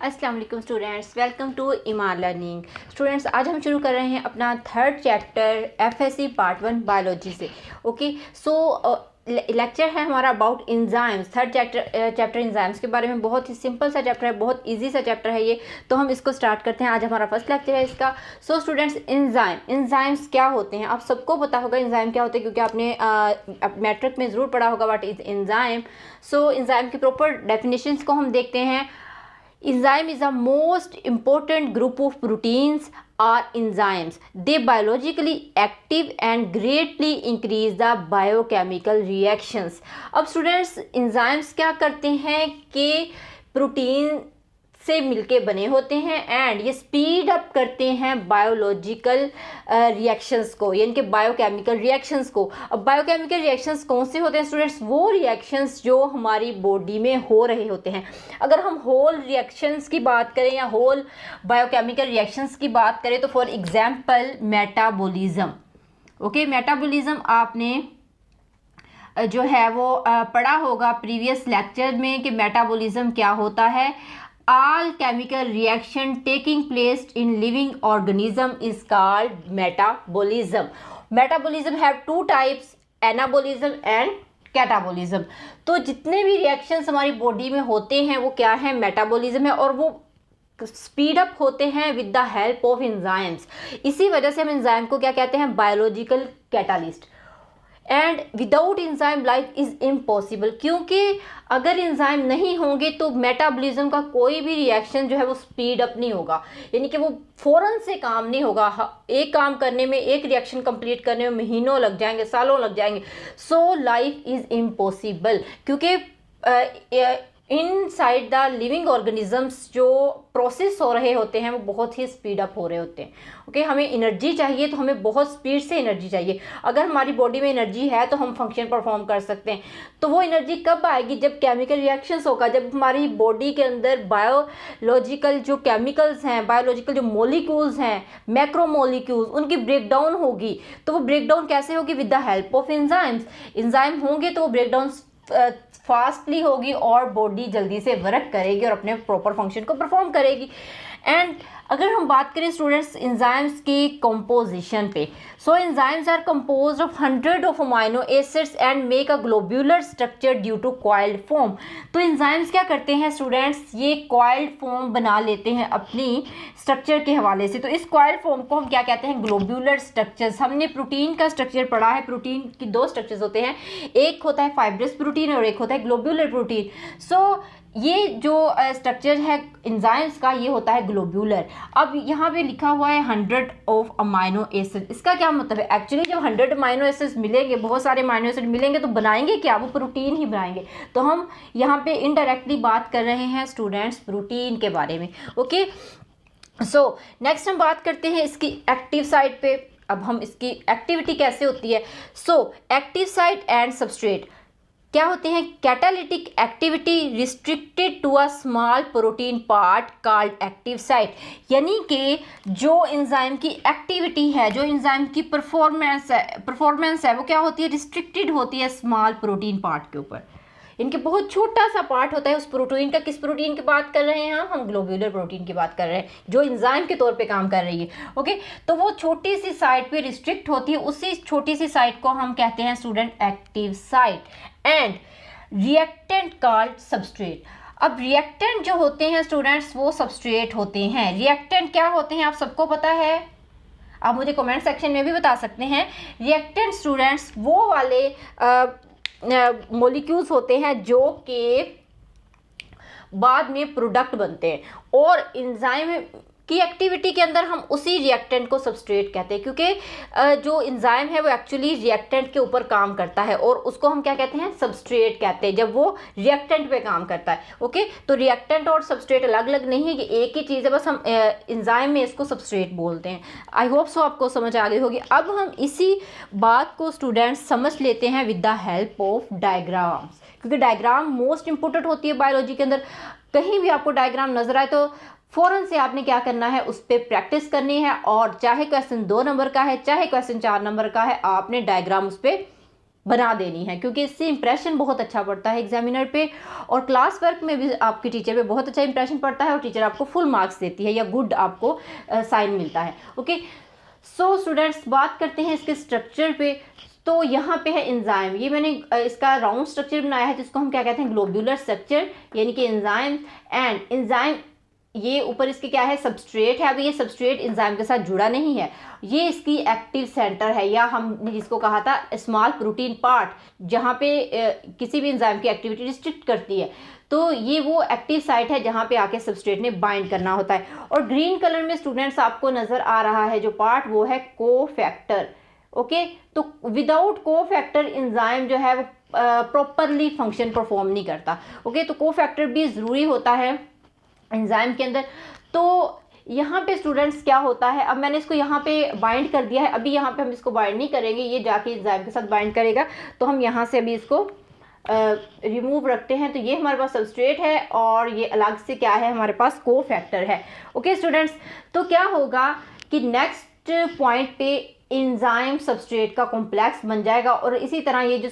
अस्सलाम वालेकुम students, welcome to Iman learning. Students, आज हम शुरू कर रहे हैं अपना third chapter FSc part 1 biology से। ओके, सो लेक्चर है हमारा about enzymes. Third chapter enzymes के बारे में। बहुत ही सिंपल सा चैप्टर है, बहुत इजी सा चैप्टर है ये। तो हम इसको स्टार्ट करते हैं। आज हमारा फर्स्ट लेक्चर है इसका। सो स्टूडेंट्स, इंजाइम्स क्या होते हैं? आप सबको पता होगा इंजाइम क्या होते हैं, क्योंकि आपने मैट्रिक में ज़रूर पढ़ा होगा what is enzyme. So enzyme की प्रॉपर डेफिनेशंस को हम देखते हैं। Enzyme is the most important group of proteins are enzymes. They biologically active and greatly increase the biochemical reactions. अब स्टूडेंट्स, enzymes क्या करते हैं कि प्रोटीन से मिलके बने होते हैं एंड ये स्पीड अप करते हैं बायोलॉजिकल रिएक्शंस को, यानी कि बायोकेमिकल रिएक्शंस को। अब बायोकेमिकल रिएक्शंस कौन से होते हैं स्टूडेंट्स? वो रिएक्शंस जो हमारी बॉडी में हो रहे होते हैं। अगर हम होल रिएक्शंस की बात करें या होल बायोकेमिकल रिएक्शंस की बात करें तो for example metabolism. Okay, metabolism आपने जो है वो पढ़ा होगा प्रीवियस लेक्चर में कि मेटाबॉलिज्म क्या होता है। All chemical reaction taking place in living organism is called metabolism. Metabolism have two types, anabolism and catabolism. तो जितने भी रिएक्शंस हमारी बॉडी में होते हैं वो क्या है? मेटाबॉलिज्म है, और वो स्पीड अप होते हैं with the help of enzymes. इसी वजह से हम एंजाइम को क्या कहते हैं? Biological catalyst. And without enzyme life is impossible, क्योंकि अगर इंजाइम नहीं होंगे तो मेटाबॉलिज्म का कोई भी रिएक्शन जो है वो स्पीड अप नहीं होगा, यानी कि वो फ़ौरन से काम नहीं होगा। एक काम करने में, एक रिएक्शन कंप्लीट करने में महीनों लग जाएंगे, सालों लग जाएंगे। सो लाइफ इज़ इम्पॉसिबल, क्योंकि इनसाइड द लिविंग ऑर्गेनिजम्स जो प्रोसेस हो रहे होते हैं वो बहुत ही स्पीड अप हो रहे होते हैं। ओके, हमें एनर्जी चाहिए तो हमें बहुत स्पीड से एनर्जी चाहिए। अगर हमारी बॉडी में एनर्जी है तो हम फंक्शन परफॉर्म कर सकते हैं। तो वो एनर्जी कब आएगी? जब केमिकल रिएक्शंस होगा, जब हमारी बॉडी के अंदर बायोलॉजिकल जो केमिकल्स हैं, बायोलॉजिकल जो मॉलिक्यूल्स हैं, मैक्रोमोलिक्यूल्स, उनकी ब्रेकडाउन होगी। तो वो ब्रेकडाउन कैसे होगी? With the help of enzymes. Enzyme होंगे तो वो ब्रेकडाउन फास्टली होगी और बॉडी जल्दी से वर्क करेगी और अपने प्रॉपर फंक्शन को परफॉर्म करेगी। एंड अगर हम बात करें स्टूडेंट्स एंजाइम्स की कंपोजिशन पे, so enzymes are composed of 100 of amino acids and make a globular structure due to coiled form. तो एंजाइम्स क्या करते हैं स्टूडेंट्स? ये कॉइल्ड फॉर्म बना लेते हैं अपनी स्ट्रक्चर के हवाले से। तो इस कॉइल्ड फॉर्म को हम क्या कहते हैं? Globular structures. हमने प्रोटीन का स्ट्रक्चर पढ़ा है। प्रोटीन की दो स्ट्रक्चर्स होते हैं, एक होता है फाइब्रस प्रोटीन और एक होता है ग्लोब्यूलर प्रोटीन। सो ये जो स्ट्रक्चर है एंजाइम्स का, ये होता है ग्लोब्यूलर। अब यहाँ पे लिखा हुआ है 100 ऑफ अमाइनो एसिड। इसका क्या मतलब है? एक्चुअली जब 100 अमाइनो एसिड मिलेंगे, बहुत सारे अमाइनो एसिड मिलेंगे तो बनाएंगे क्या? वो प्रोटीन ही बनाएंगे। तो हम यहाँ पे इनडायरेक्टली बात कर रहे हैं स्टूडेंट्स प्रोटीन के बारे में। ओके, सो नेक्स्ट हम बात करते हैं इसकी एक्टिव साइट पे। अब हम इसकी एक्टिविटी कैसे होती है? So active site and substrate क्या होते हैं? Catalytic activity restricted to a small protein part called active site. यानी कि जो एंजाइम की एक्टिविटी है, जो एंजाइम की परफॉर्मेंस है वो क्या होती है? रिस्ट्रिक्टेड होती है स्मॉल प्रोटीन पार्ट के ऊपर। इनके बहुत छोटा सा पार्ट होता है उस प्रोटीन का। किस प्रोटीन की बात कर रहे हैं हम ग्लोब्यूलर प्रोटीन की बात कर रहे हैं, जो एंजाइम के तौर पे काम कर रही है। ओके, तो वो छोटी सी साइट पे रिस्ट्रिक्ट होती है। उसी छोटी सी साइट को हम कहते हैं student active site. And reactant called substrate. अब रिएक्टेंट जो होते हैं स्टूडेंट्स वो सबस्ट्रेट होते हैं। रिएक्टेंट क्या होते हैं आप सबको पता है? आप मुझे कमेंट सेक्शन में भी बता सकते हैं। रिएक्टेंट स्टूडेंट्स वो वाले मॉलिक्यूल्स होते हैं जो कि बाद में प्रोडक्ट बनते हैं, और एंजाइम की एक्टिविटी के अंदर हम उसी रिएक्टेंट को सबस्ट्रेट कहते हैं, क्योंकि जो एंजाइम है वो एक्चुअली रिएक्टेंट के ऊपर काम करता है और उसको हम क्या कहते हैं? सबस्ट्रेट कहते हैं, जब वो रिएक्टेंट पे काम करता है। ओके, तो रिएक्टेंट और सबस्ट्रेट अलग अलग नहीं है कि एक ही चीज़ है, बस हम एंजाइम में इसको सबस्ट्रेट बोलते हैं। आई होप सो आपको समझ आ गई होगी। अब हम इसी बात को स्टूडेंट्स समझ लेते हैं with the help of diagrams, क्योंकि डायग्राम मोस्ट इंपॉर्टेंट होती है बायोलॉजी के अंदर। कहीं भी आपको डायग्राम नजर आए तो फ़ौरन से आपने क्या करना है? उस पर प्रैक्टिस करनी है, और चाहे क्वेश्चन 2 नंबर का है, चाहे क्वेश्चन 4 नंबर का है, आपने डायग्राम उस पर बना देनी है, क्योंकि इससे इंप्रेशन बहुत अच्छा पड़ता है एग्जामिनर पे, और क्लास वर्क में भी आपके टीचर पे बहुत अच्छा इंप्रेशन पड़ता है और टीचर आपको फुल मार्क्स देती है या गुड आपको साइन मिलता है। ओके, सो स्टूडेंट्स बात करते हैं इसके स्ट्रक्चर पे। तो यहाँ पे है एंजाइम, ये मैंने इसका राउंड स्ट्रक्चर बनाया है जिसको हम क्या कहते हैं, ग्लोब्यूलर स्ट्रक्चर, यानी कि एंजाइम। एंड एंजाइम ये ऊपर इसके क्या है, सबस्ट्रेट है। अभी ये सबस्ट्रेट एंजाइम के साथ जुड़ा नहीं है, ये इसकी एक्टिव सेंटर है, या हमने जिसको कहा था स्मॉल प्रोटीन पार्ट, जहाँ पे किसी भी एंजाइम की एक्टिविटी रिस्ट्रिक्ट करती है। तो ये वो एक्टिव साइट है जहाँ पे आके सबस्ट्रेट ने बाइंड करना होता है। और ग्रीन कलर में स्टूडेंट्स आपको नजर आ रहा है जो पार्ट, वो है कोफैक्टर। ओके, तो विदाउट कोफैक्टर एंजाइम जो है वो प्रॉपरली फंक्शन परफॉर्म नहीं करता। ओके, तो कोफैक्टर भी ज़रूरी होता है एंजाइम के अंदर। तो यहाँ पे स्टूडेंट्स क्या होता है, अब मैंने इसको यहाँ पे बाइंड कर दिया है, अभी यहाँ पे हम इसको बाइंड नहीं करेंगे, ये जाके एंजाइम के साथ बाइंड करेगा। तो हम यहाँ से अभी इसको रिमूव रखते हैं। तो ये हमारे पास सबस्ट्रेट है और ये अलग से क्या है, हमारे पास कोफैक्टर है। ओके स्टूडेंट्स, तो क्या होगा कि नेक्स्ट पॉइंट पे एंजाइम सबस्ट्रेट का कॉम्प्लेक्स बन जाएगा, और इसी तरह ये जो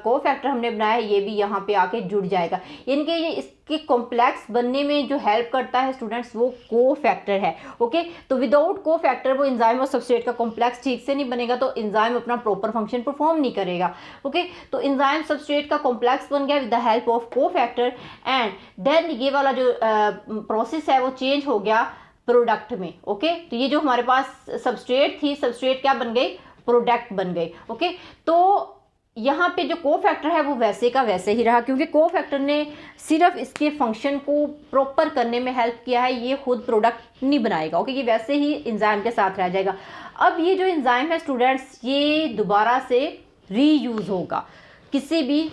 कोफैक्टर हमने बनाया है ये भी यहाँ पे आके जुड़ जाएगा, यानी कि ये इसके कॉम्प्लेक्स बनने में जो हेल्प करता है स्टूडेंट्स वो कोफैक्टर है। ओके, तो विदाउट कोफैक्टर वो एंजाइम और सबस्ट्रेट का कॉम्प्लेक्स ठीक से नहीं बनेगा, तो एंजाइम अपना प्रॉपर फंक्शन परफॉर्म नहीं करेगा। ओके, तो एंजाइम सबस्ट्रेट का कॉम्प्लेक्स बन गया with the help of cofactor, and then ये वाला जो प्रोसेस है वो चेंज हो गया प्रोडक्ट में। ओके, तो ये जो हमारे पास सबस्ट्रेट थी, सबस्ट्रेट क्या बन गई, प्रोडक्ट बन गई। ओके, तो यहाँ पे जो कोफैक्टर है वो वैसे का वैसे ही रहा, क्योंकि कोफैक्टर ने सिर्फ इसके फंक्शन को प्रॉपर करने में हेल्प किया है, ये खुद प्रोडक्ट नहीं बनाएगा। ओके, ये वैसे ही एंजाइम के साथ रह जाएगा। अब ये जो एंजाइम है स्टूडेंट्स, ये दोबारा से रीयूज होगा किसी भी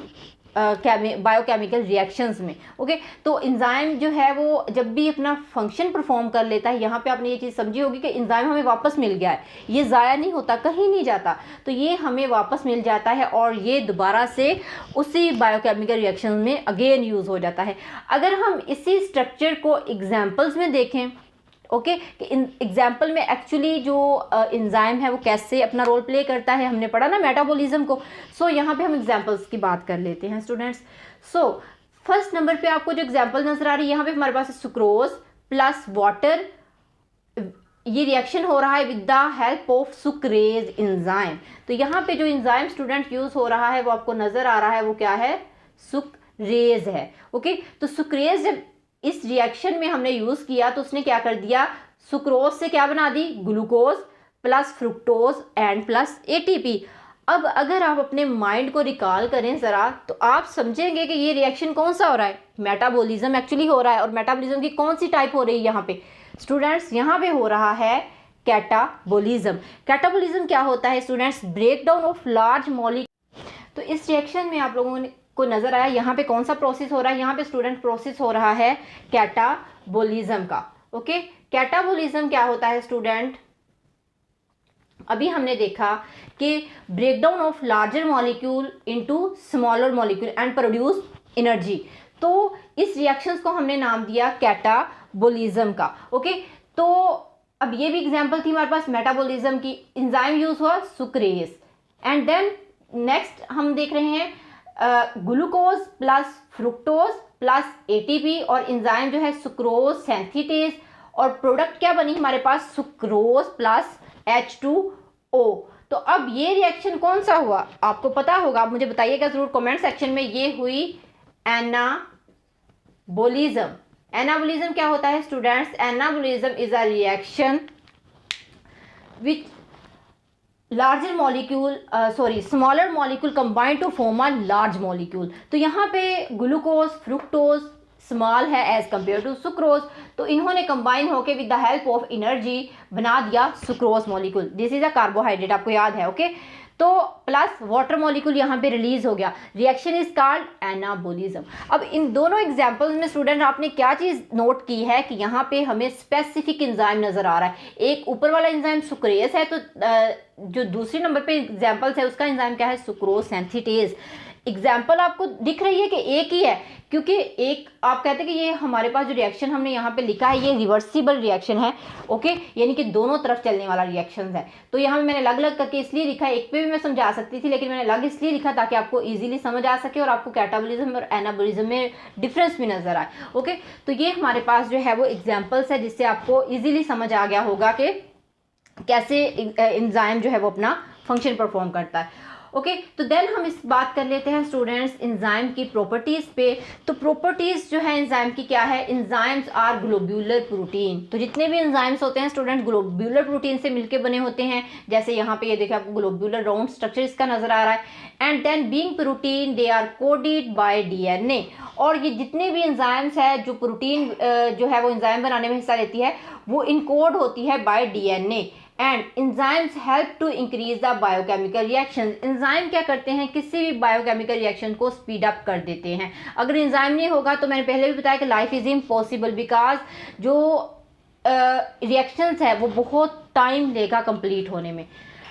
बायोकेमिकल रिएक्शंस में। ओके, तो एंजाइम जो है वो जब भी अपना फंक्शन परफॉर्म कर लेता है, यहाँ पे आपने ये चीज़ समझी होगी कि एंजाइम हमें वापस मिल गया है, ये ज़ाया नहीं होता, कहीं नहीं जाता, तो ये हमें वापस मिल जाता है और ये दोबारा से उसी बायोकेमिकल रिएक्शन में अगेन यूज़ हो जाता है। अगर हम इसी स्ट्रक्चर को एग्जाम्पल्स में देखें, ओके, एग्जाम्पल में एक्चुअली जो एंजाइम है वो कैसे अपना रोल प्ले करता है, हमने पढ़ा ना मेटाबॉलिज्म को। सो यहाँ पे हम एग्जाम्पल्स की बात कर लेते हैं स्टूडेंट्स। सो फर्स्ट नंबर पे आपको जो एग्जाम्पल नजर आ रही है, यहाँ पे हमारे पास सुक्रोज प्लस वाटर, ये रिएक्शन हो रहा है with the help of sucrase enzyme. तो यहाँ पे जो एंजाइम स्टूडेंट यूज हो रहा है वो आपको नजर आ रहा है, वो क्या है, सुक्रेज है। ओके, तो सुक्रेज जब इस रिएक्शन में हमने यूज किया तो उसने क्या कर दिया, सुक्रोज से क्या बना दी, glucose plus fructose and plus ATP. अब अगर आप अपने माइंड को रिकॉल करें ज़रा, तो आप समझेंगे कि ये रिएक्शन कौन सा हो रहा है, मेटाबॉलिज्म एक्चुअली हो रहा है। और मेटाबॉलिज्म की कौन सी टाइप हो रही है यहाँ पे स्टूडेंट्स, यहाँ पे हो रहा है कैटाबॉलिज्म। कैटाबॉलिज्म क्या होता है students, breakdown of large molecule. तो इस रिएक्शन में आप लोगों को नजर आया यहाँ पे कौन सा प्रोसेस हो रहा है, यहाँ पे स्टूडेंट प्रोसेस हो रहा है कैटाबॉलिज्म का। ओके, कैटाबॉलिज्म क्या होता है स्टूडेंट, अभी हमने देखा कि breakdown of larger molecule into smaller molecule and produce energy. तो इस रिएक्शंस को हमने नाम दिया कैटाबॉलिज्म का। ओके, तो अब ये भी एग्जांपल थी हमारे पास मेटाबॉलिज्म की, एंजाइम यूज हुआ सुक्रेज, एंड देन नेक्स्ट हम देख रहे हैं glucose plus fructose plus ATP, और एंजाइम जो है सुक्रोज सिंथेटेज, और प्रोडक्ट क्या बनी हमारे पास, सुक्रोज प्लस H2O। तो अब ये रिएक्शन कौन सा हुआ आपको पता होगा, आप मुझे बताइएगा जरूर कमेंट सेक्शन में। ये हुई एनाबोलिज्म। एनाबोलिज्म क्या होता है students, anabolism is a reaction which larger molecule smaller molecule combine to form a large molecule. तो यहाँ पे ग्लूकोज फ्रुक्टोज स्मॉल है एज कंपेयर टू सुक्रोज, तो इन्होंने कंबाइन होके with the help of energy बना दिया sucrose molecule. This is a carbohydrate, आपको याद है। ओके, तो प्लस वाटर मॉलिक्यूल यहाँ पे रिलीज हो गया, रिएक्शन इज कॉल्ड एनाबोलिज्म। अब इन दोनों एग्जांपल्स में स्टूडेंट आपने क्या चीज़ नोट की है कि यहाँ पे हमें स्पेसिफिक एंजाइम नजर आ रहा है। एक ऊपर वाला एंजाइम सुक्रेज है, तो जो दूसरी नंबर पे एग्जांपल्स है उसका एंजाइम क्या है, सुक्रोज सिंथेटेज। एग्जाम्पल आपको दिख रही है कि एक ही है, क्योंकि एक आप कहते हैं कि ये हमारे पास जो रिएक्शन हमने यहाँ पे लिखा है ये रिवर्सिबल रिएक्शन है, ओके, यानी कि दोनों तरफ चलने वाला रिएक्शन है। तो यहाँ मैंने अलग अलग करके इसलिए लिखा है, एक पे भी मैं समझा सकती थी लेकिन मैंने अलग इसलिए लिखा ताकि आपको ईजिली समझ आ सके और आपको कैटाबोलिज्म और एनाबोलिज्म में डिफरेंस भी नजर आए, ओके। तो ये हमारे पास जो है वो एग्जाम्पल्स है जिससे आपको ईजिली समझ आ गया होगा कि कैसे एंजाइम जो है वो अपना फंक्शन परफॉर्म करता है, ओके। तो देन हम इस बात कर लेते हैं स्टूडेंट्स एंजाइम की प्रॉपर्टीज़ पे। तो प्रॉपर्टीज़ जो है एंजाइम की क्या है, एंजाइम्स आर ग्लोब्यूलर प्रोटीन। तो जितने भी एंजाइम्स होते हैं स्टूडेंट ग्लोब्यूलर प्रोटीन से मिलके बने होते हैं, जैसे यहाँ पे ये देखिए आपको ग्लोब्यूलर राउंड स्ट्रक्चर इसका नजर आ रहा है। And then being protein they are coded by DNA. और ये जितने भी एंजाइम्स है जो प्रोटीन जो है वो एंजाइम बनाने में हिस्सा लेती है वो इनकोड होती है by DNA. And enzymes help to increase the biochemical reaction. Enzyme क्या करते हैं, किसी भी बायोकेमिकल रिएक्शन को स्पीड अप कर देते हैं। अगर एंजाइम नहीं होगा तो मैंने पहले भी बताया कि लाइफ इज इम्पॉसिबल, बिकॉज जो रिएक्शंस है वो बहुत टाइम लेगा कंप्लीट होने में।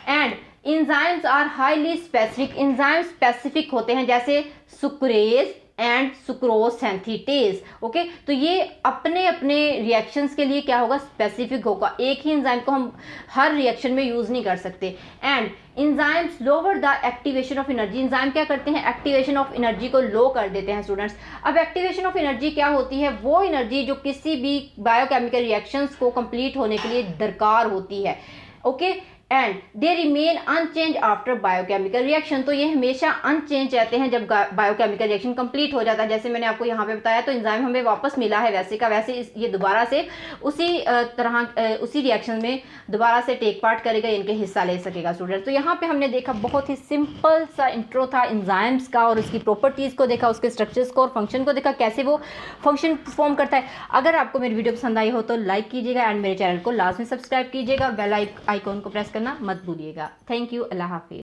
And enzymes are highly specific. Enzyme specific होते हैं जैसे sucrase and sucrose synthetase, okay. तो ये अपने अपने रिएक्शंस के लिए क्या होगा, स्पेसिफिक होगा। एक ही एंजाइम को हम हर रिएक्शन में यूज नहीं कर सकते। And enzymes lower the activation of energy. Enzyme क्या करते हैं, एक्टिवेशन ऑफ एनर्जी को लो कर देते हैं स्टूडेंट्स। अब एक्टिवेशन ऑफ एनर्जी क्या होती है, वो एनर्जी जो किसी भी बायोकेमिकल रिएक्शंस को कंप्लीट होने के लिए दरकार होती है, okay. And they remain unchange after biochemical reaction. तो ये हमेशा अनचेंज रहते हैं जब बायोकेमिकल रिएक्शन कंप्लीट हो जाता है। जैसे मैंने आपको यहाँ पे बताया, तो एंजाइम हमें वापस मिला है वैसे का वैसे, ये दोबारा से उसी तरह उसी रिएक्शन में दोबारा से टेक पार्ट करेगा, इनके हिस्सा ले सकेगा स्टूडेंट। तो यहाँ पे हमने देखा बहुत ही सिंपल सा इंट्रो था एंजाइम्स का, और उसकी प्रॉपर्टीज़ को देखा, उसके स्ट्रक्चर्स को और फंक्शन को देखा, कैसे वो फंक्शन परफॉर्म करता है। अगर आपको मेरी वीडियो पसंद आई हो तो लाइक कीजिएगा एंड मेरे चैनल को लाजमी सब्सक्राइब कीजिएगा और बेल आइकॉन को प्रेस करना मत भूलिएगा। थैंक यू, अल्लाह हाफिज़।